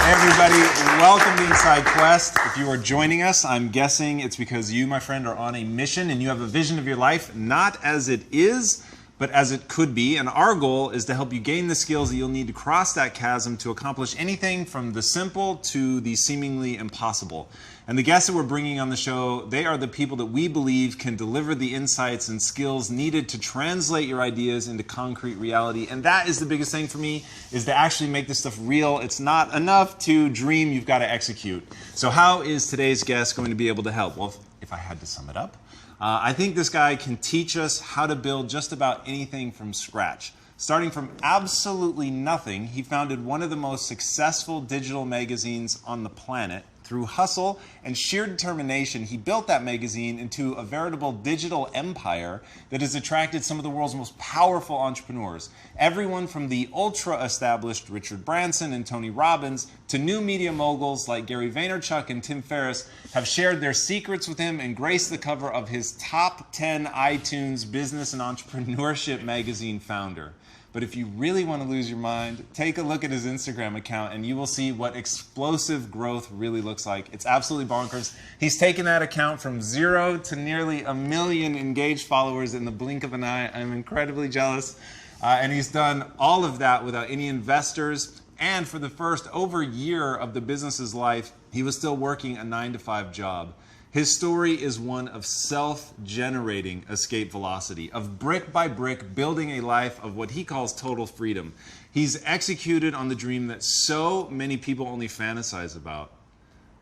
Hey everybody, welcome to Inside Quest. If you are joining us, I'm guessing it's because you, my friend, are on a mission and you have a vision of your life, not as it is, but as it could be. And our goal is to help you gain the skills that you'll need to cross that chasm to accomplish anything from the simple to the seemingly impossible. And the guests that we're bringing on the show, they are the people that we believe can deliver the insights and skills needed to translate your ideas into concrete reality. And that is the biggest thing for me, is to actually make this stuff real. It's not enough to dream, you've got to execute. So how is today's guest going to be able to help? Well, if I had to sum it up, I think this guy can teach us how to build just about anything from scratch. Starting from absolutely nothing, he founded one of the most successful digital magazines on the planet. Through hustle and sheer determination, he built that magazine into a veritable digital empire that has attracted some of the world's most powerful entrepreneurs. Everyone from the ultra-established Richard Branson and Tony Robbins to new media moguls like Gary Vaynerchuk and Tim Ferriss have shared their secrets with him and graced the cover of his top 10 iTunes business and entrepreneurship magazine, Foundr. But if you really want to lose your mind, take a look at his Instagram account and you will see what explosive growth really looks like. It's absolutely bonkers. He's taken that account from 0 to nearly 1 million engaged followers in the blink of an eye. I'm incredibly jealous. And he's done all of that without any investors. And for the first over year of the business's life, he was still working a 9-to-5 job. His story is one of self-generating escape velocity, of brick by brick building a life of what he calls total freedom. He's executed on the dream that so many people only fantasize about.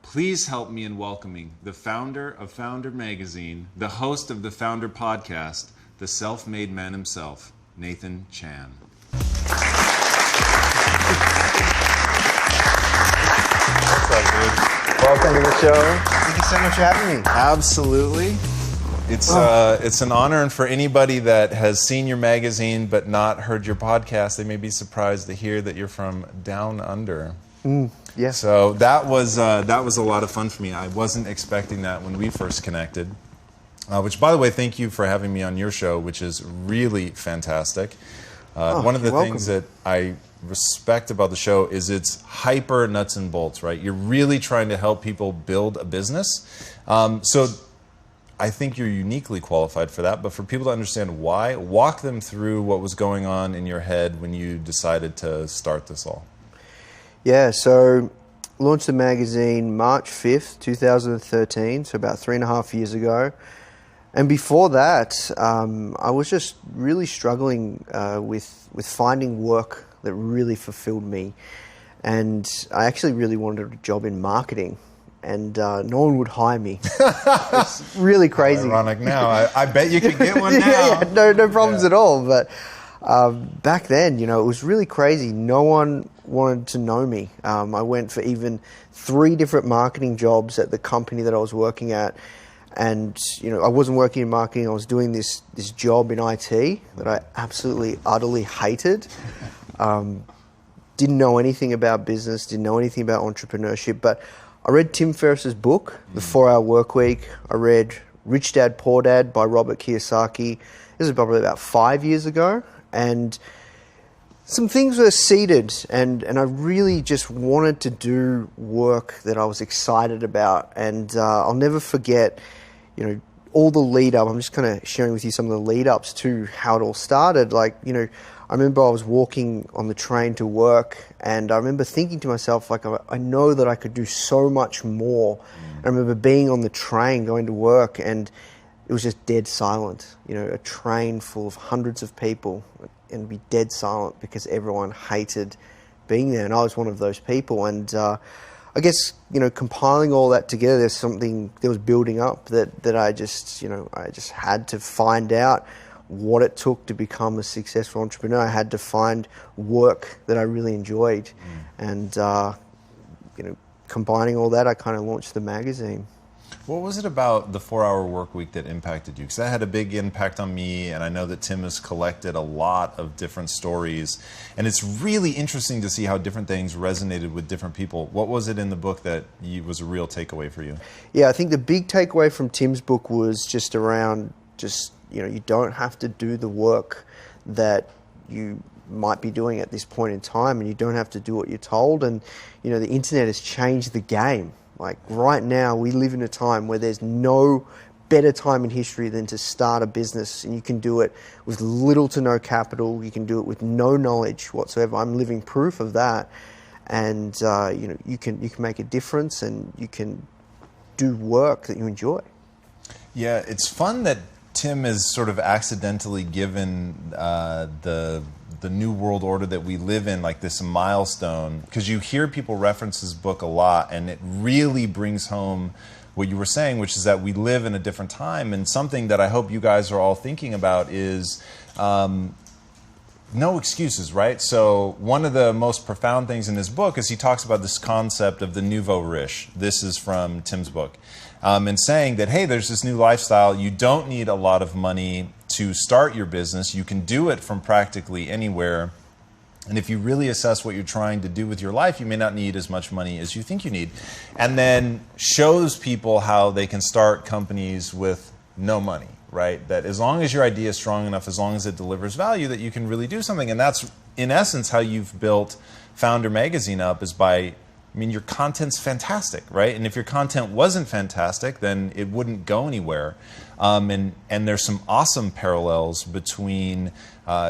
Please help me in welcoming the founder of Foundr Magazine, the host of the Foundr podcast, the self-made man himself, Nathan Chan. What's up, dude? Welcome to the show. Thank you so much for having me. Absolutely. It's an honor, and for anybody that has seen your magazine but not heard your podcast, they may be surprised to hear that you're from down under. Yeah. So that was a lot of fun for me. I wasn't expecting that when we first connected. Which, by the way, thank you for having me on your show, which is really fantastic. One of the things that I respect about the show is it's hyper nuts and bolts, right? You're really trying to help people build a business. So I think you're uniquely qualified for that, but for people to understand why, walk them through what was going on in your head when you decided to start this all. Yeah, so launched the magazine March 5th, 2013, so about 3.5 years ago. And before that, I was just really struggling with finding work that really fulfilled me. And I actually really wanted a job in marketing, and no one would hire me. It's really crazy. Ironic now. I bet you could get one now. Yeah, no problems at all. But back then, it was really crazy. No one wanted to know me. I went for even 3 different marketing jobs at the company that I was working at. And, I wasn't working in marketing. I was doing this job in IT that I absolutely, utterly hated. Didn't know anything about business, didn't know anything about entrepreneurship. But I read Tim Ferriss's book, The 4-Hour Workweek. I read Rich Dad, Poor Dad by Robert Kiyosaki. This was probably about 5 years ago. And some things were seeded, and I really just wanted to do work that I was excited about. And I'll never forget, all the lead up. I'm just kind of sharing with you some of the lead ups to how it all started. I remember I was walking on the train to work, and I remember thinking to myself, I know that I could do so much more. I remember being on the train going to work, and it was just dead silent. A train full of hundreds of people, and be dead silent because everyone hated being there. And I was one of those people. And I guess, compiling all that together, there's something that was building up that I just had to find out what it took to become a successful entrepreneur. I had to find work that I really enjoyed. And, combining all that, I kind of launched the magazine. What was it about the 4-Hour Workweek that impacted you? Because that had a big impact on me, and I know that Tim has collected a lot of different stories, and it's really interesting to see how different things resonated with different people. What was it in the book that was a real takeaway for you? Yeah, I think the big takeaway from Tim's book was just around you don't have to do the work that you might be doing at this point in time, and you don't have to do what you're told. And the internet has changed the game. Like right now, we live in a time where there's no better time in history than to start a business, and you can do it with little to no capital. You can do it with no knowledge whatsoever. I'm living proof of that. And you can make a difference, and you can do work that you enjoy. Yeah, it's fun that Tim is sort of accidentally given the new world order that we live in, like this milestone, because you hear people reference his book a lot, and it really brings home what you were saying, which is that we live in a different time. And something that I hope you guys are all thinking about is no excuses, right? So one of the most profound things in his book is he talks about this concept of the nouveau riche. This is from Tim's book. And saying that, hey, there's this new lifestyle. You don't need a lot of money to start your business. You can do it from practically anywhere. And if you really assess what you're trying to do with your life, you may not need as much money as you think you need. And then shows people how they can start companies with no money, right? That as long as your idea is strong enough, as long as it delivers value, that you can really do something. And that's, in essence, how you've built Foundr Magazine up, is by, your content's fantastic, right? And if your content wasn't fantastic, then it wouldn't go anywhere. And there's some awesome parallels between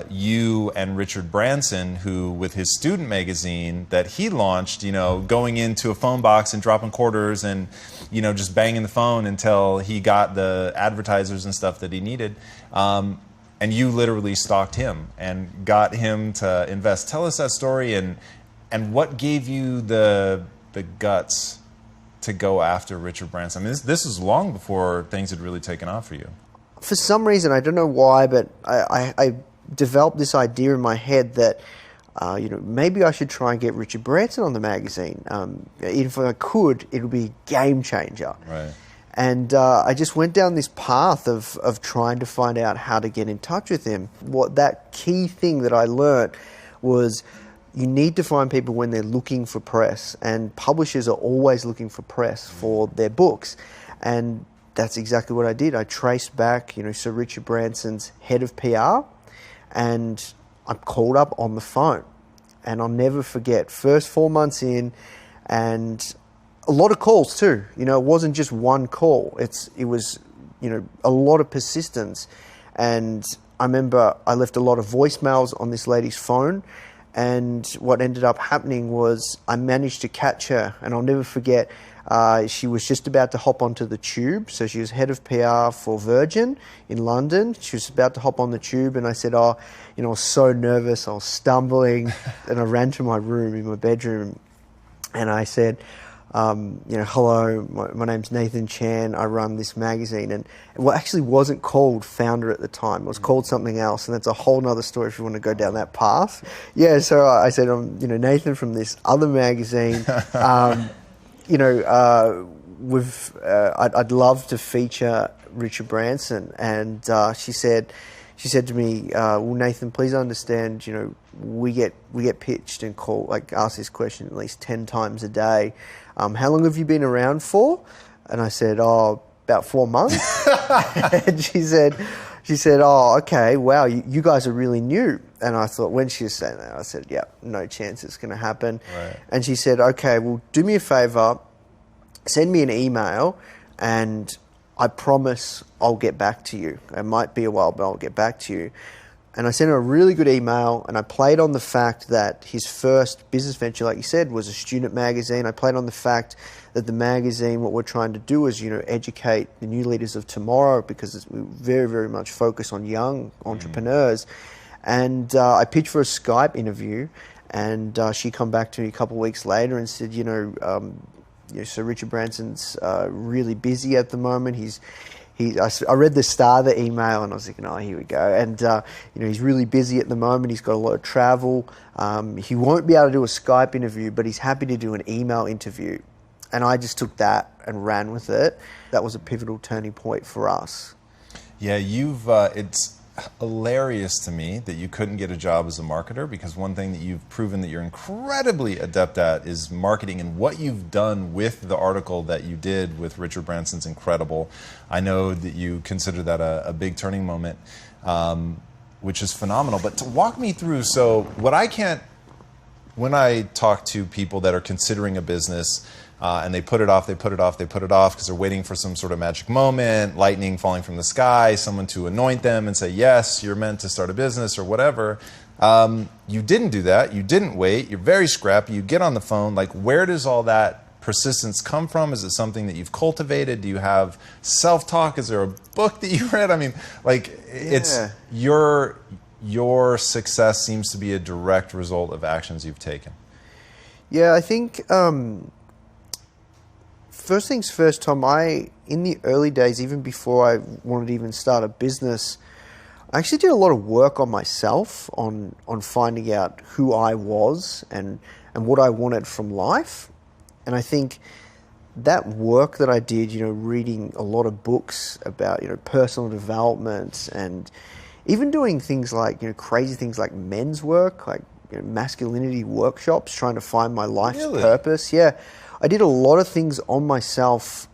you and Richard Branson, who, with his student magazine that he launched, going into a phone box and dropping quarters and, just banging the phone until he got the advertisers and stuff that he needed. And you literally stalked him and got him to invest. Tell us that story, and what gave you the guts to go after Richard Branson? This was long before things had really taken off for you. For some reason, I don't know why, but I developed this idea in my head that maybe I should try and get Richard Branson on the magazine. If I could, it would be a game changer. Right. And I just went down this path of trying to find out how to get in touch with him. That key thing that I learned was, you need to find people when they're looking for press, and publishers are always looking for press for their books. And that's exactly what I did. I traced back, Sir Richard Branson's head of PR, and I called up on the phone. And I'll never forget, first 4 months in, and a lot of calls too. It wasn't just one call. It was, a lot of persistence. And I remember I left a lot of voicemails on this lady's phone. And what ended up happening was I managed to catch her, and I'll never forget, she was just about to hop onto the tube. So she was head of PR for Virgin in London. She was about to hop on the tube, and I said, I was so nervous, I was stumbling, and I ran to my room in my bedroom, and I said, hello, my name's Nathan Chan, I run this magazine. And it actually wasn't called Foundr at the time, it was called something else, and that's a whole nother story if you want to go down that path. Yeah, so I said, I'm Nathan from this other magazine. I'd love to feature Richard Branson. And she said to me, well, Nathan, please understand, we get pitched and called, asked this question at least 10 times a day. How long have you been around for? And I said, about 4 months. And she said, oh, okay, wow, you guys are really new. And I thought, when she was saying that, I said, yeah, no chance it's going to happen. Right. And she said, okay, well, do me a favor, send me an email, and I promise I'll get back to you. It might be a while, but I'll get back to you. And I sent her a really good email, and I played on the fact that his first business venture, like you said, was a student magazine. I played on the fact that the magazine, what we're trying to do is, educate the new leaders of tomorrow, because we're very, very much focused on young entrepreneurs. And I pitched for a Skype interview, and she come back to me a couple of weeks later and said, so Richard Branson's really busy at the moment. I read the start of the email, and I was thinking, oh, here we go. And, he's really busy at the moment. He's got a lot of travel. He won't be able to do a Skype interview, but he's happy to do an email interview. And I just took that and ran with it. That was a pivotal turning point for us. Yeah, it's hilarious to me that you couldn't get a job as a marketer, because one thing that you've proven that you're incredibly adept at is marketing, and what you've done with the article that you did with Richard Branson's incredible. I know that you consider that a big turning moment. which is phenomenal. But to walk me through, so when I talk to people that are considering a business and they put it off because they're waiting for some sort of magic moment, lightning falling from the sky, someone to anoint them and say, yes, you're meant to start a business or whatever. You didn't do that. You didn't wait. You're very scrappy. You get on the phone. Like, where does all that persistence come from? Is it something that you've cultivated? Do you have self-talk? Is there a book that you read? I mean, like, it's your success seems to be a direct result of actions you've taken. Yeah, I think first things first, Tom, in the early days, even before I wanted to even start a business, I actually did a lot of work on myself, on finding out who I was and what I wanted from life. And I think that work that I did, reading a lot of books about, personal development and even doing things like, crazy things like men's work, like masculinity workshops, trying to find my life's purpose. Yeah, I did a lot of things on myself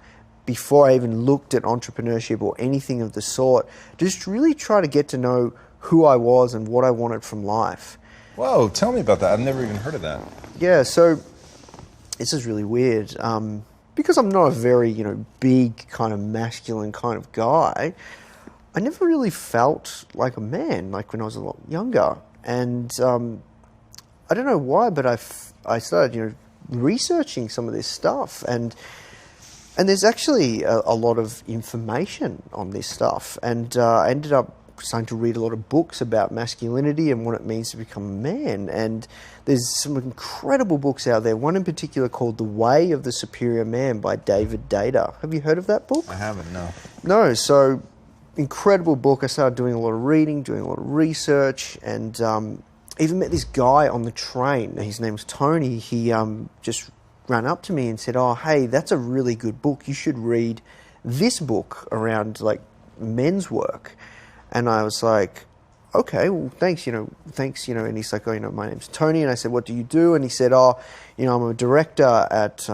before I even looked at entrepreneurship or anything of the sort. Just really try to get to know who I was and what I wanted from life. Whoa, tell me about that. I've never even heard of that. Yeah, so this is really weird. Because I'm not a very, big kind of masculine kind of guy, I never really felt like a man, like when I was a lot younger. And I don't know why, but I started, researching some of this stuff. And there's actually a lot of information on this stuff. And I ended up starting to read a lot of books about masculinity and what it means to become a man. And there's some incredible books out there. One in particular called The Way of the Superior Man by David Data. Have you heard of that book? I haven't, no. No, so incredible book. I started doing a lot of reading, doing a lot of research, and even met this guy on the train. His name's Tony. He just ran up to me and said, "Oh, hey, that's a really good book. You should read this book around like men's work." And I was like, "Okay, well, thanks, thanks." And he's like, "Oh, my name's Tony." And I said, "What do you do?" And he said, "Oh, I'm a director at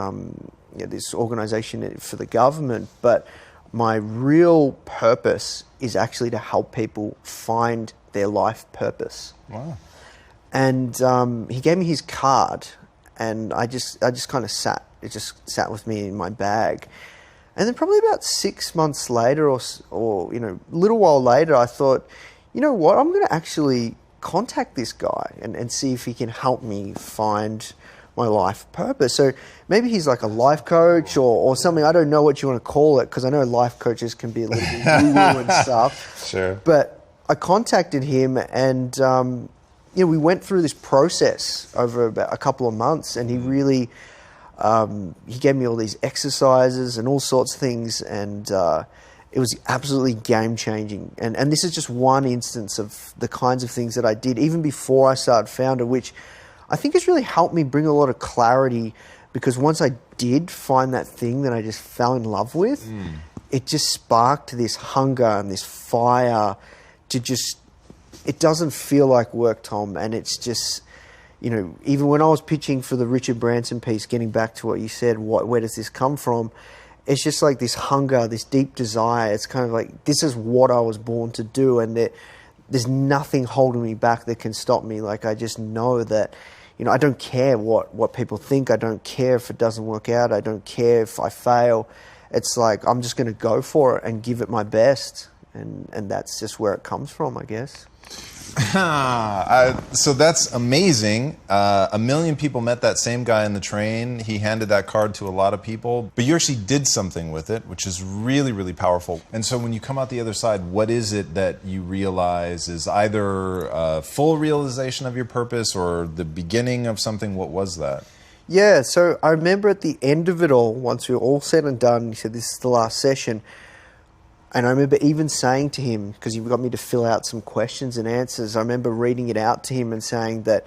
this organization for the government, but my real purpose is actually to help people find their life purpose." Wow. And he gave me his card, and I just kind of sat. It just sat with me in my bag. And then probably about 6 months later, or a little while later, I thought, you know what, I'm going to actually contact this guy and see if he can help me find my life purpose. So maybe he's like a life coach or something. I don't know what you want to call it, because I know life coaches can be a little bit woo-woo and stuff. Sure. But I contacted him, and we went through this process over about a couple of months, and he really he gave me all these exercises and all sorts of things, and it was absolutely game-changing. And this is just one instance of the kinds of things that I did even before I started Foundr, which I think has really helped me bring a lot of clarity, because once I did find that thing that I just fell in love with, it just sparked this hunger and this fire to just, it doesn't feel like work, Tom, and it's just, even when I was pitching for the Richard Branson piece, getting back to what you said, where does this come from? It's just like this hunger, this deep desire. It's kind of like, this is what I was born to do, and there's nothing holding me back that can stop me. Like, I just know that, I don't care what people think. I don't care if it doesn't work out. I don't care if I fail. It's like, I'm just going to go for it and give it my best. And that's just where it comes from, I guess. So that's amazing. 1 million people met that same guy in the train. He handed that card to a lot of people, but you actually did something with it, which is really, really powerful. And so when you come out the other side, what is it that you realize is either a full realization of your purpose or the beginning of something? What was that? Yeah, so I remember at the end of it all, once we were all said and done, he said, "This is the last session." And I remember even saying to him, because he got me to fill out some questions and answers, I remember reading it out to him and saying that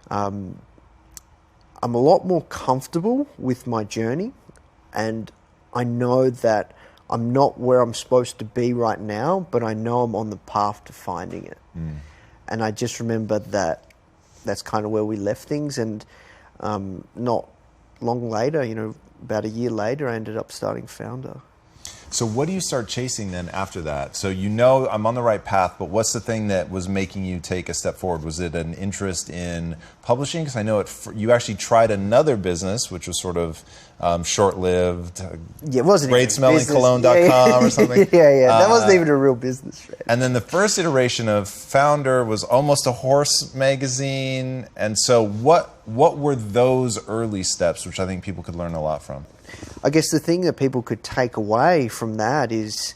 I'm a lot more comfortable with my journey, and I know that I'm not where I'm supposed to be right now, but I know I'm on the path to finding it. And I just remember that that's kind of where we left things, and not long later, about a year later, I ended up starting Foundr. So what do you start chasing then after that? So you know I'm on the right path, but what's the thing that was making you take a step forward? Was it an interest in publishing? Because I know you actually tried another business, which was sort of short-lived. Yeah, it wasn't greatsmellingcologne.com or something. Yeah. That wasn't even a real business. Right? And then the first iteration of Foundr was almost a horse magazine. And so what were those early steps, which I think people could learn a lot from? I guess the thing that people could take away from that is,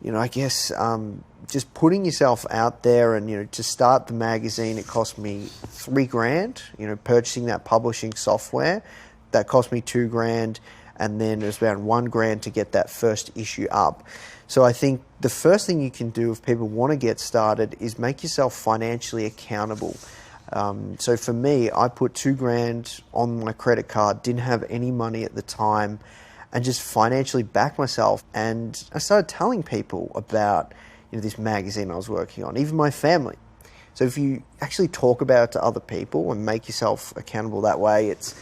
just putting yourself out there. And, to start the magazine, it cost me $3,000, purchasing that publishing software. That cost me $2,000. And then it was about $1,000 to get that first issue up. So I think the first thing you can do if people want to get started is make yourself financially accountable. So for me, I put $2,000 on my credit card, didn't have any money at the time, and just financially backed myself. And I started telling people about this magazine I was working on, even my family. So if you actually talk about it to other people and make yourself accountable that way, it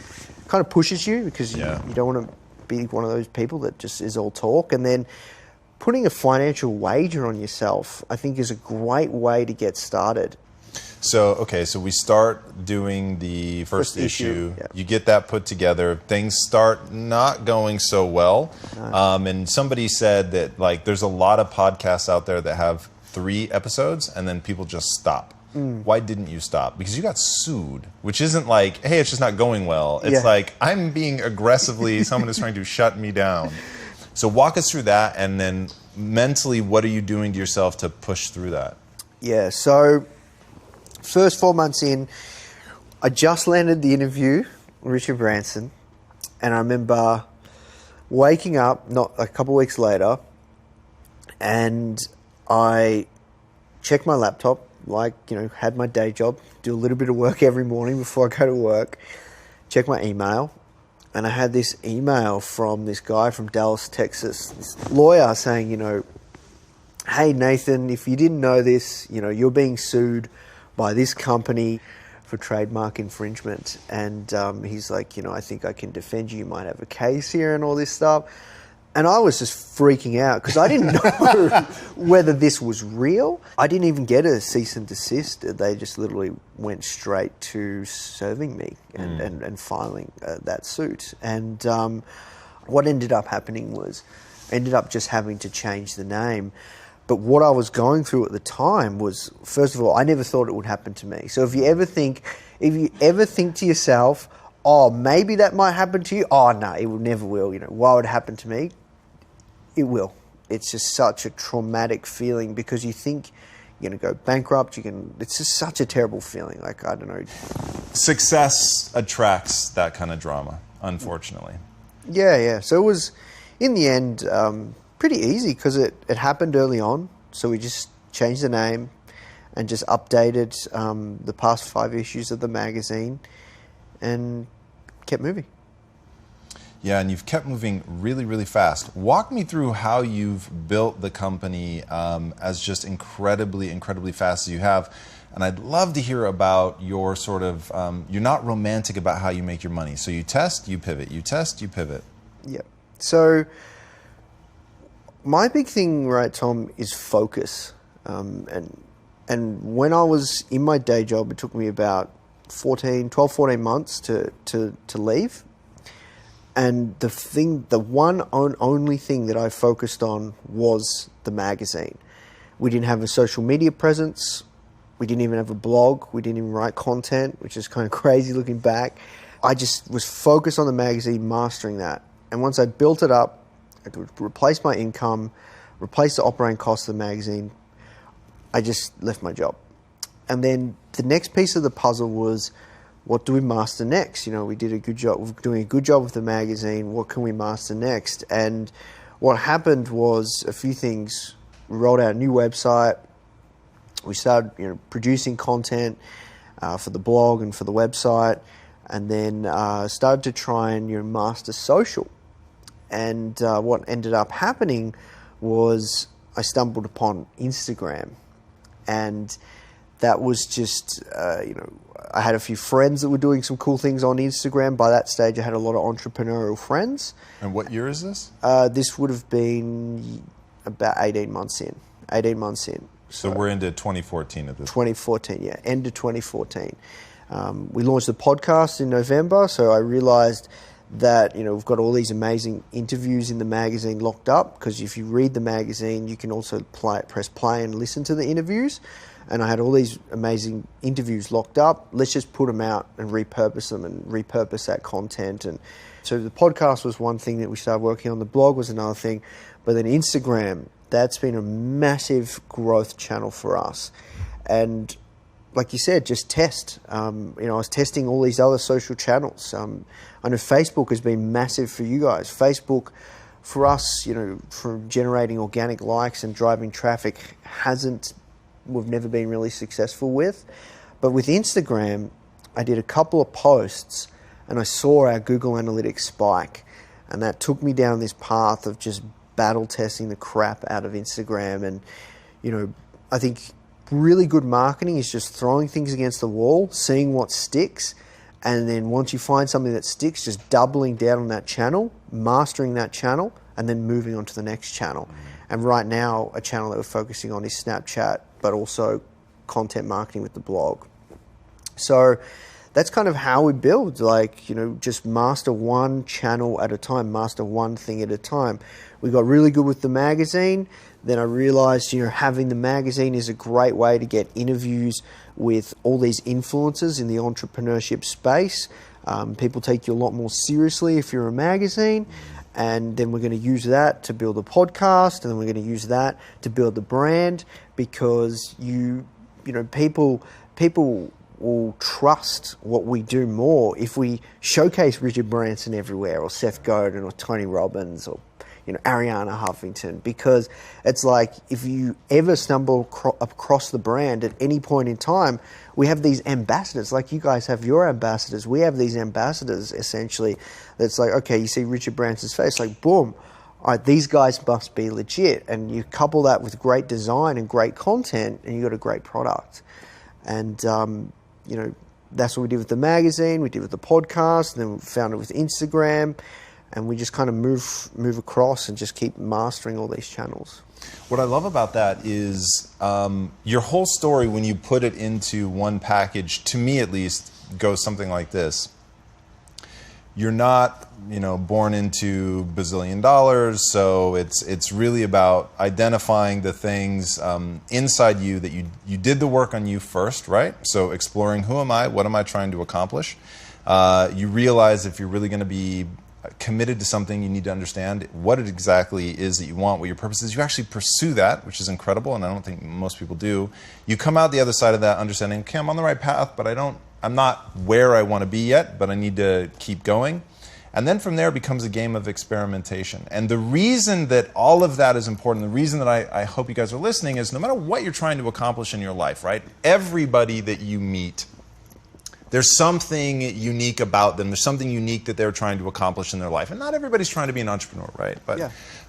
kind of pushes you because you don't want to be one of those people that just is all talk. And then putting a financial wager on yourself, I think, is a great way to get started. So we start doing the first issue. Yeah. You get that put together. Things start not going so well. And somebody said that there's a lot of podcasts out there that have 3 episodes and then people just stop. Why didn't you stop? Because you got sued, which isn't like, hey, it's just not going well. It's like, I'm being aggressively, someone is trying to shut me down. So walk us through that, and then mentally, what are you doing to yourself to push through that? Yeah, so first 4 months in, I just landed the interview with Richard Branson, and I remember waking up not a couple of weeks later, and I checked my laptop, had my day job, do a little bit of work every morning before I go to work, check my email, and I had this email from this guy from Dallas, Texas, this lawyer saying, hey, Nathan, if you didn't know this, you're being sued by this company for trademark infringement. And he's like, I think I can defend you. You might have a case here and all this stuff. And I was just freaking out because I didn't know whether this was real. I didn't even get a cease and desist. They just literally went straight to serving me and filing that suit. And what ended up happening was I ended up just having to change the name. But what I was going through at the time was, first of all, I never thought it would happen to me. So if you ever think to yourself, oh, maybe that might happen to you, oh, no, it never will. Why would it happen to me? It will. It's just such a traumatic feeling because you think you're going to go bankrupt. It's just such a terrible feeling. I don't know. Success attracts that kind of drama, unfortunately. Yeah. So it was, in the end, pretty easy because it happened early on. So we just changed the name and just updated the past 5 issues of the magazine and kept moving. Yeah, and you've kept moving really, really fast. Walk me through how you've built the company as just incredibly, incredibly fast as you have. And I'd love to hear about your sort of, you're not romantic about how you make your money. So you test, you pivot. You test, you pivot. Yeah. So my big thing, right, Tom, is focus. And when I was in my day job, it took me about 12, 14 months to leave. And the one only thing that I focused on was the magazine. We didn't have a social media presence. We didn't even have a blog. We didn't even write content, which is kind of crazy looking back. I just was focused on the magazine, mastering that. And once I built it up, I could replace my income, replace the operating costs of the magazine. I just left my job. And then the next piece of the puzzle was, what do we master next? We did a good job. We're doing a good job with the magazine. What can we master next? And what happened was a few things. We rolled out a new website. We started, producing content for the blog and for the website, and then started to try and master social. And what ended up happening was I stumbled upon Instagram, and that was just, I had a few friends that were doing some cool things on Instagram. By that stage, I had a lot of entrepreneurial friends. And what year is this? This would have been about 18 months in. 18 months in. So we're into 2014 at this 2014, yeah, end of 2014. We launched the podcast in November, so I realized that we've got all these amazing interviews in the magazine locked up, because if you read the magazine, you can also press play and listen to the interviews. And I had all these amazing interviews locked up. Let's just put them out and repurpose them and repurpose that content. And so the podcast was one thing that we started working on. The blog was another thing. But then Instagram, that's been a massive growth channel for us. And like you said, just test. I was testing all these other social channels. I know Facebook has been massive for you guys. Facebook, for us, for generating organic likes and driving traffic, we've never been really successful with. But with Instagram, I did a couple of posts and I saw our Google Analytics spike. And that took me down this path of just battle testing the crap out of Instagram. And, I think really good marketing is just throwing things against the wall, seeing what sticks. And then once you find something that sticks, just doubling down on that channel, mastering that channel, and then moving on to the next channel. And right now, a channel that we're focusing on is Snapchat, but also content marketing with the blog. So that's kind of how we build, just master one channel at a time, master one thing at a time. We got really good with the magazine. Then I realized, having the magazine is a great way to get interviews with all these influencers in the entrepreneurship space. People take you a lot more seriously if you're a magazine. And then we're going to use that to build a podcast, and then we're going to use that to build the brand, because people will trust what we do more if we showcase Richard Branson everywhere, or Seth Godin, or Tony Robbins, or Ariana Huffington, because it's like, if you ever stumble across the brand at any point in time, we have these ambassadors, like you guys have your ambassadors. We have these ambassadors, essentially, that's like, okay, you see Richard Branson's face, like, boom, all right, these guys must be legit. And you couple that with great design and great content, and you got a great product. And, that's what we did with the magazine, we did with the podcast, and then we found it with Instagram. And we just kind of move across and just keep mastering all these channels. What I love about that is your whole story, when you put it into one package, to me at least, goes something like this. You're not, born into bazillion dollars, so it's really about identifying the things inside you that you did the work on you first, right? So exploring, who am I? What am I trying to accomplish? You realize if you're really going to be committed to something, you need to understand what it exactly is that you want, what your purpose is. You actually pursue that, which is incredible, and I don't think most people do. You come out the other side of that understanding, okay, I'm on the right path, but I'm not where I want to be yet, but I need to keep going. And then from there, it becomes a game of experimentation. And the reason that all of that is important, the reason that I hope you guys are listening, is no matter what you're trying to accomplish in your life, right? Everybody that you meet, there's something unique about them. There's something unique that they're trying to accomplish in their life. And not everybody's trying to be an entrepreneur, right?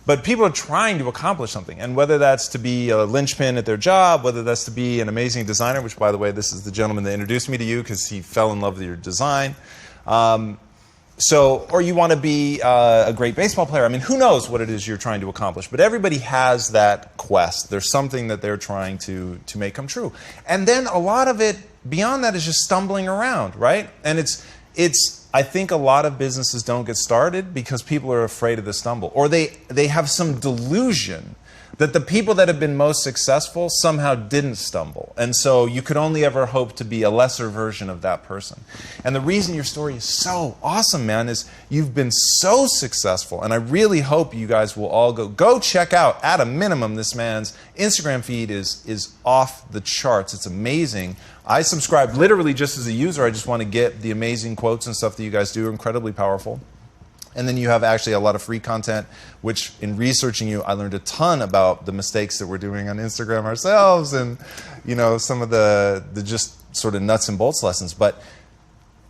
But people are trying to accomplish something. And whether that's to be a linchpin at their job, whether that's to be an amazing designer, which, by the way, this is the gentleman that introduced me to you because he fell in love with your design. Or you want to be a great baseball player. I mean, who knows what it is you're trying to accomplish. But everybody has that quest. There's something that they're trying to make come true. And then a lot of it, beyond that, is just stumbling around, right? And I think a lot of businesses don't get started because people are afraid of the stumble. Or they have some delusion that the people that have been most successful somehow didn't stumble. And so you could only ever hope to be a lesser version of that person. And the reason your story is so awesome, man, is you've been so successful. And I really hope you guys will all go check out, at a minimum, this man's Instagram feed is off the charts. It's amazing. I subscribe literally just as a user. I just want to get the amazing quotes and stuff that you guys do. Incredibly powerful. And then you have actually a lot of free content, which in researching you, I learned a ton about the mistakes that we're doing on Instagram ourselves, and some of the just sort of nuts and bolts lessons. But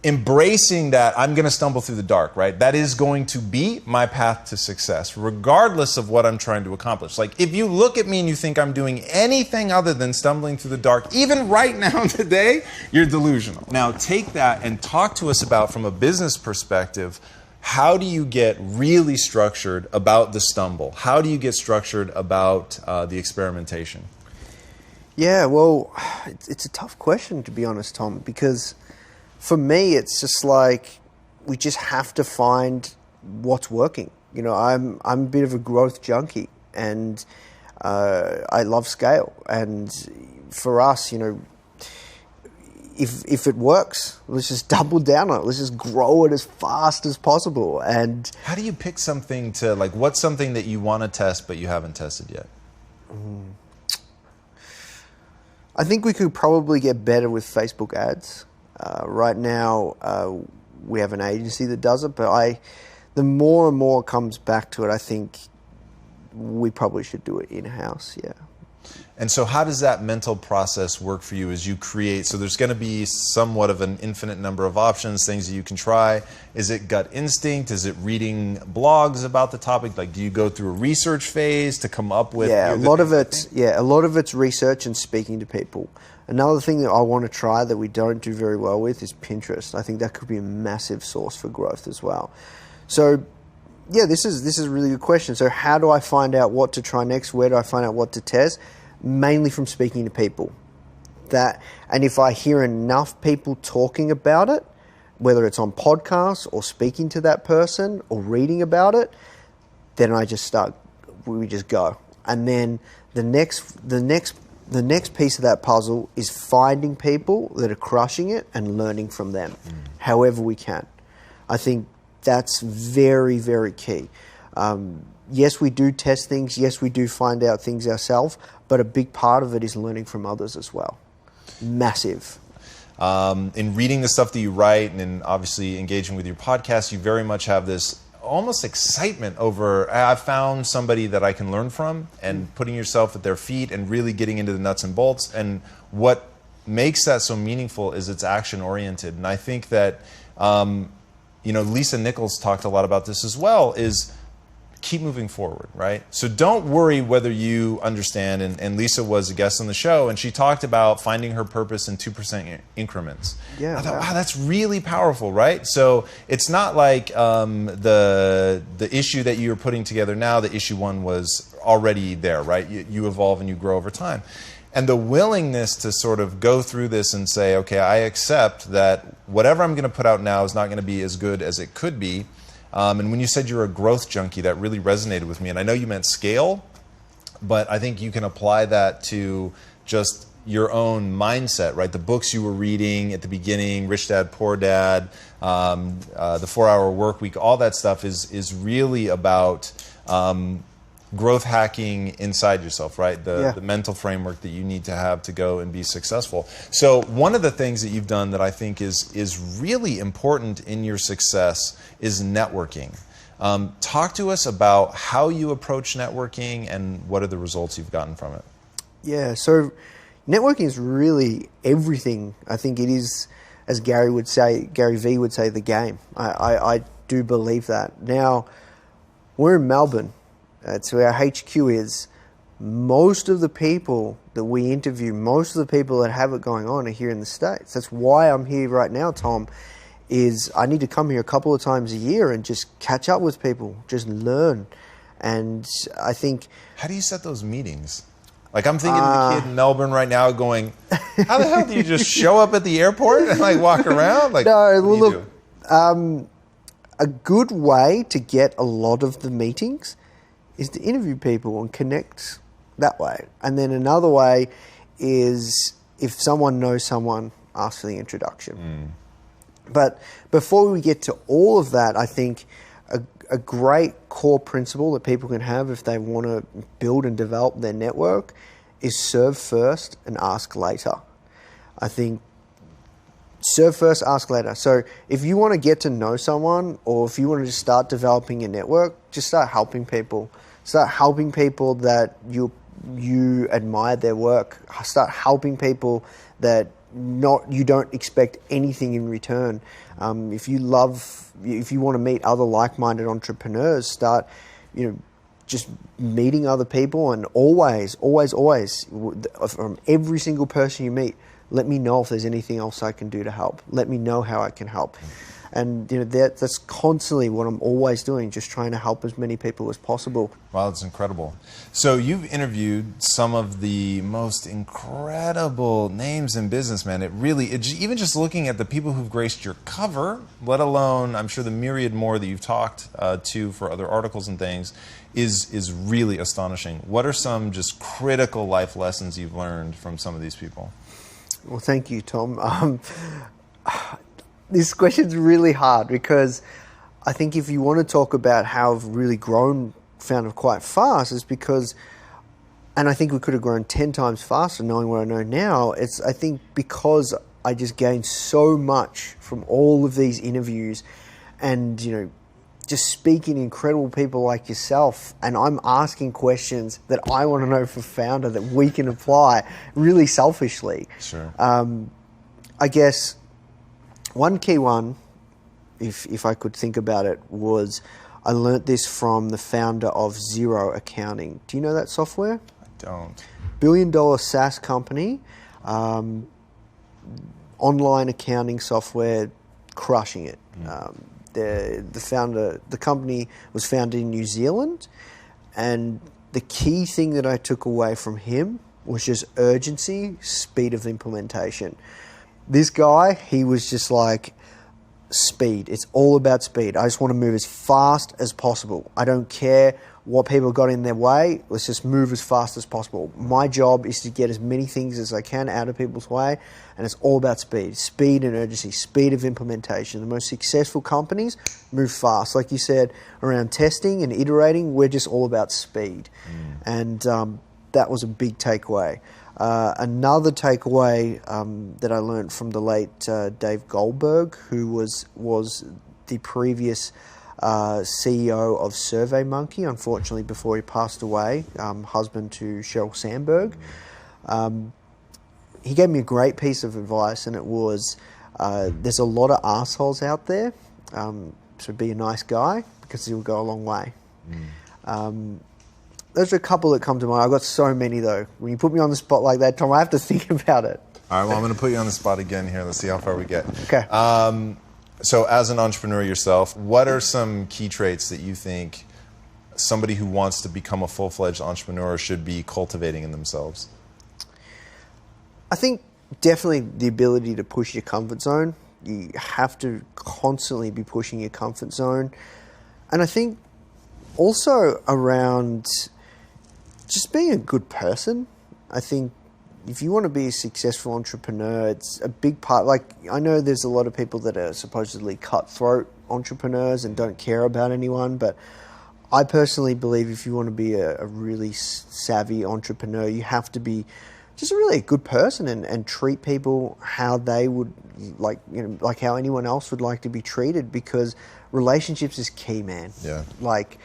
embracing that I'm going to stumble through the dark, right? That is going to be my path to success, regardless of what I'm trying to accomplish. Like, if you look at me and you think I'm doing anything other than stumbling through the dark, even right now today, you're delusional. Now, take that and talk to us about, from a business perspective, how do you get really structured about the stumble? How do you get structured about the experimentation? Yeah, well, it's a tough question, to be honest, Tom, because for me, it's just like we just have to find what's working. You know, I'm a bit of a growth junkie, and I love scale. And for us, you know, if it works, let's just double down on it. Let's just grow it as fast as possible. And how do you pick something to, like, what's something that you want to test but you haven't tested yet? I think we could probably get better with Facebook ads. Right now, we have an agency that does it, but the more and more it comes back to it, I think we probably should do it in-house, yeah. And so how does that mental process work for you as you create? So there's going to be somewhat of an infinite number of options, things that you can try. Is it gut instinct? Is it reading blogs about the topic? Like, do you go through a research phase to come up with? Yeah, a lot of it's research and speaking to people. Another thing that I want to try that we don't do very well with is Pinterest. I think that could be a massive source for growth as well. So, yeah, this is a really good question. So how do I find out what to try next? Where do I find out what to test? Mainly from speaking to people. And if I hear enough people talking about it, whether it's on podcasts or speaking to that person or reading about it, then we just go. And then the next piece of that puzzle is finding people that are crushing it and learning from them, however we can. I think that's very, very key. Yes, we do test things. Yes, we do find out things ourselves, but a big part of it is learning from others as well. Massive. In reading the stuff that you write and in obviously engaging with your podcast, you very much have this almost excitement over, I've found somebody that I can learn from, and putting yourself at their feet and really getting into the nuts and bolts. And what makes that so meaningful is it's action oriented. And I think that, Lisa Nichols talked a lot about this as well, is keep moving forward, right? So don't worry whether you understand, and Lisa was a guest on the show, and she talked about finding her purpose in 2% increments. Yeah, I thought, wow, that's really powerful, right? So it's not like the issue that you're putting together now, the issue one was already there, right? You evolve and you grow over time. And the willingness to sort of go through this and say, okay, I accept that whatever I'm going to put out now is not going to be as good as it could be. And when you said you're a growth junkie, that really resonated with me. And I know you meant scale, but I think you can apply that to just your own mindset, right? The books you were reading at the beginning, Rich Dad, Poor Dad, the 4-Hour Work Week, all that stuff is really about growth hacking inside yourself, right? The mental framework that you need to have to go and be successful. So one of the things that you've done that I think is really important in your success is networking. Talk to us about how you approach networking and what are the results you've gotten from it. Yeah, so networking is really everything. I think it is, as Gary V would say, the game. I do believe that. Now, we're in Melbourne. That's where our HQ is. Most of the people that we interview, most of the people that have it going on are here in the States. That's why I'm here right now, Tom, is I need to come here a couple of times a year and just catch up with people, just learn. And I think... How do you set those meetings? Like, I'm thinking of the kid in Melbourne right now going, how the hell do you just show up at the airport and like walk around? Like, no, well, look, a good way to get a lot of the meetings is to interview people and connect that way. And then another way is if someone knows someone, ask for the introduction. But before we get to all of that, I think a great core principle that people can have if they want to build and develop their network is serve first and ask later. I think serve first, ask later. So if you want to get to know someone, or if you want to just start developing your network, just start helping people. Start helping people that you admire their work. Start helping people that you don't expect anything in return. If you want to meet other like-minded entrepreneurs, start, just meeting other people, and always, from every single person you meet, let me know if there's anything else I can do to help. Let me know how I can help. And that's constantly what I'm always doing, just trying to help as many people as possible. Wow, that's incredible. So you've interviewed some of the most incredible names in business, man. Even just looking at the people who've graced your cover, let alone, I'm sure, the myriad more that you've talked to for other articles and things, is really astonishing. What are some just critical life lessons you've learned from some of these people? Well, thank you, Tom. This question's really hard, because I think if you want to talk about how I've really grown Foundr quite fast, is because, and I think we could have grown 10 times faster knowing what I know now, it's, I think, because I just gained so much from all of these interviews and, just speaking to incredible people like yourself, and I'm asking questions that I want to know for Foundr that we can apply really selfishly. Sure. I guess one key one, if I could think about it, was I learnt this from the founder of Xero Accounting. Do you know that software? I don't. $1 billion SaaS company, online accounting software, crushing it. The company was founded in New Zealand, and the key thing that I took away from him was just urgency, speed of implementation. This guy, he was just like, speed. It's all about speed. I just want to move as fast as possible. I don't care what people got in their way. Let's just move as fast as possible. My job is to get as many things as I can out of people's way, and it's all about speed. Speed and urgency, speed of implementation. The most successful companies move fast. Like you said, around testing and iterating, we're just all about speed. And that was a big takeaway. Another takeaway that I learned from the late Dave Goldberg, who was the previous CEO of SurveyMonkey, unfortunately before he passed away, husband to Sheryl Sandberg. He gave me a great piece of advice, and it was, there's a lot of assholes out there, so be a nice guy, because he'll go a long way. Those are a couple that come to mind. I've got so many, though. When you put me on the spot like that, Tom, I have to think about it. All right, well, I'm going to put you on the spot again here. Let's see how far we get. Okay. So as an entrepreneur yourself, what are some key traits that you think somebody who wants to become a full-fledged entrepreneur should be cultivating in themselves? I think definitely the ability to push your comfort zone. You have to constantly be pushing your comfort zone. And I think also around just being a good person. I think if you want to be a successful entrepreneur, it's a big part. Like, I know there's a lot of people that are supposedly cutthroat entrepreneurs and don't care about anyone, but I personally believe if you want to be a really savvy entrepreneur, you have to be just really a good person and treat people how they would like how anyone else would like to be treated, because relationships is key, man. Yeah. Like,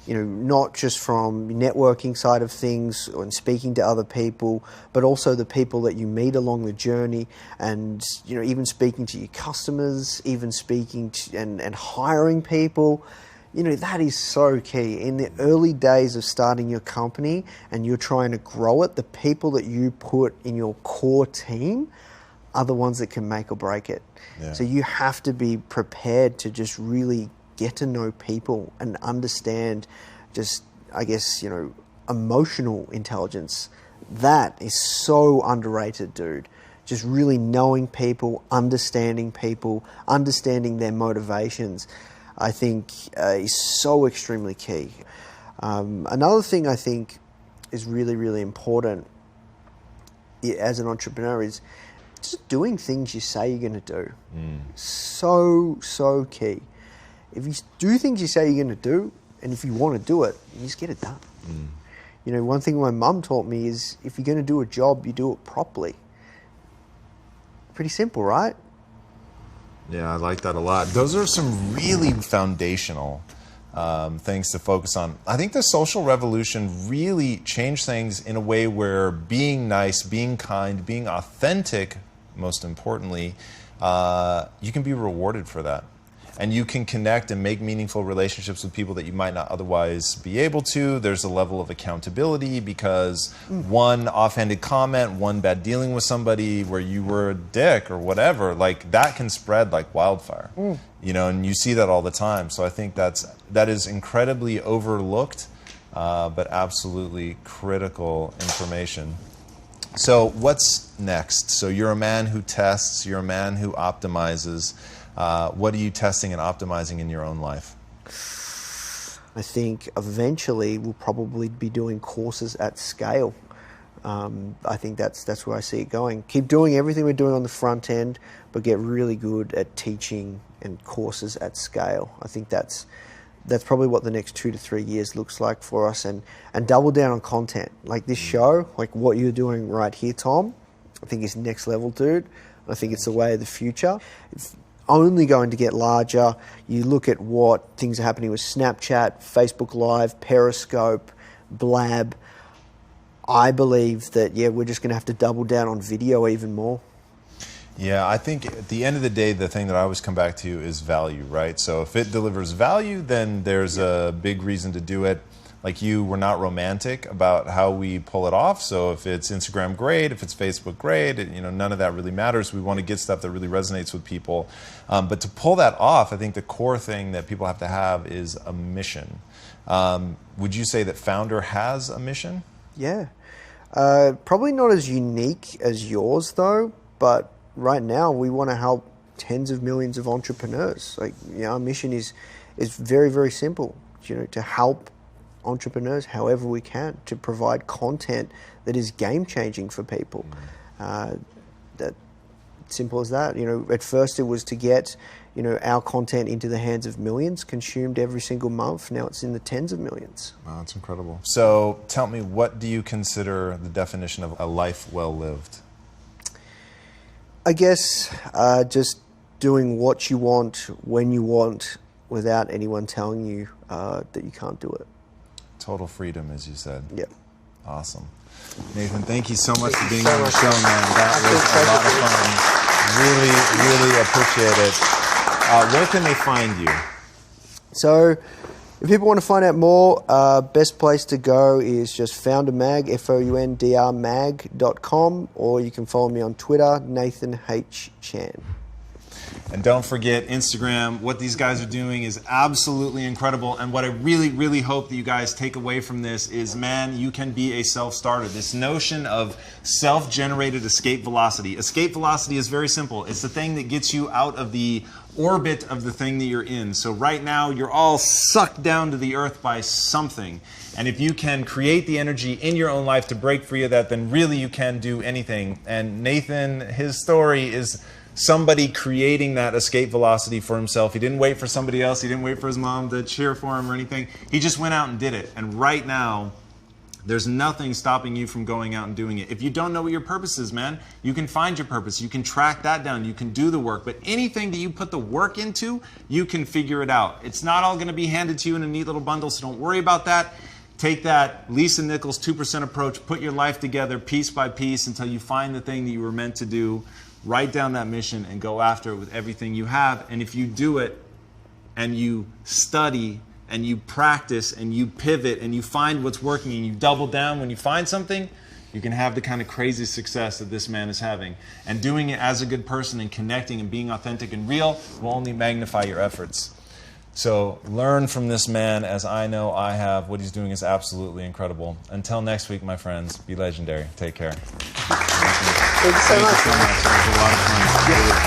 not just from networking side of things and speaking to other people, but also the people that you meet along the journey, and even speaking to your customers, even speaking to and hiring people. That is so key. In the early days of starting your company and you're trying to grow it, the people that you put in your core team are the ones that can make or break it. Yeah. So you have to be prepared to just really get to know people and understand just, I guess, emotional intelligence. That is so underrated, dude. Just really knowing people, understanding their motivations, I think is so extremely key. Another thing I think is really, really important as an entrepreneur is just doing things you say you're going to do. So key. If you do things you say you're going to do, and if you want to do it, you just get it done. One thing my mum taught me is if you're going to do a job, you do it properly. Pretty simple, right? Yeah, I like that a lot. Those are some really foundational things to focus on. I think the social revolution really changed things in a way where being nice, being kind, being authentic most importantly, you can be rewarded for that. And you can connect and make meaningful relationships with people that you might not otherwise be able to. There's a level of accountability because one offhanded comment, one bad dealing with somebody where you were a dick or whatever, like that can spread like wildfire. You know, and you see that all the time. So I think that is incredibly overlooked, but absolutely critical information. So what's next? So you're a man who tests, you're a man who optimizes. What are you testing and optimizing in your own life? I think eventually we'll probably be doing courses at scale. I think that's where I see it going. Keep doing everything we're doing on the front end, but get really good at teaching and courses at scale. I think that's probably what the next 2 to 3 years looks like for us, and double down on content. Like this show, like what you're doing right here, Tom, I think is next level, dude. I think it's the way of the future. It's only going to get larger. You look at what things are happening with Snapchat, Facebook Live, Periscope, Blab. I believe that, we're just going to have to double down on video even more. Yeah, I think at the end of the day, the thing that I always come back to is value, right? So if it delivers value, then there's a big reason to do it. Like you, we're not romantic about how we pull it off. So if it's Instagram, great. If it's Facebook, great. None of that really matters. We want to get stuff that really resonates with people. But to pull that off, I think the core thing that people have to have is a mission. Would you say that Foundr has a mission? Yeah. Probably not as unique as yours, though. But right now, we want to help tens of millions of entrepreneurs. Our mission is very, very simple. To help entrepreneurs however we can, to provide content that is game changing for people. That simple as that. At first it was to get our content into the hands of millions, consumed every single month. Now it's in the tens of millions. Wow, that's incredible. So tell me, what do you consider the definition of a life well lived? I guess just doing what you want when you want without anyone telling you that you can't do it. Total freedom, as you said. Yep. Awesome. Nathan, thank you so much for being on the show, man. That was a lot of fun. Really, really appreciate it. Where can they find you? So, if people want to find out more, best place to go is just Foundr Mag, FOUNDR mag.com, or you can follow me on Twitter, Nathan H. Chan. And don't forget Instagram. What these guys are doing is absolutely incredible. And what I really, really hope that you guys take away from this is, man, you can be a self-starter. This notion of self-generated escape velocity. Escape velocity is very simple. It's the thing that gets you out of the orbit of the thing that you're in. So right now, you're all sucked down to the earth by something. And if you can create the energy in your own life to break free of that, then really you can do anything. And Nathan, his story is somebody creating that escape velocity for himself. He didn't wait for somebody else. He didn't wait for his mom to cheer for him or anything. He just went out and did it. And right now, there's nothing stopping you from going out and doing it. If you don't know what your purpose is, man, you can find your purpose. You can track that down. You can do the work. But anything that you put the work into, you can figure it out. It's not all going to be handed to you in a neat little bundle, so don't worry about that. Take that Lisa Nichols 2% approach, put your life together piece by piece until you find the thing that you were meant to do. Write down that mission and go after it with everything you have. And if you do it and you study and you practice and you pivot and you find what's working and you double down when you find something, you can have the kind of crazy success that this man is having. And doing it as a good person and connecting and being authentic and real will only magnify your efforts. So learn from this man, as I know I have. What he's doing is absolutely incredible. Until next week, my friends, be legendary. Take care. Thank you so much. It was a lot of fun.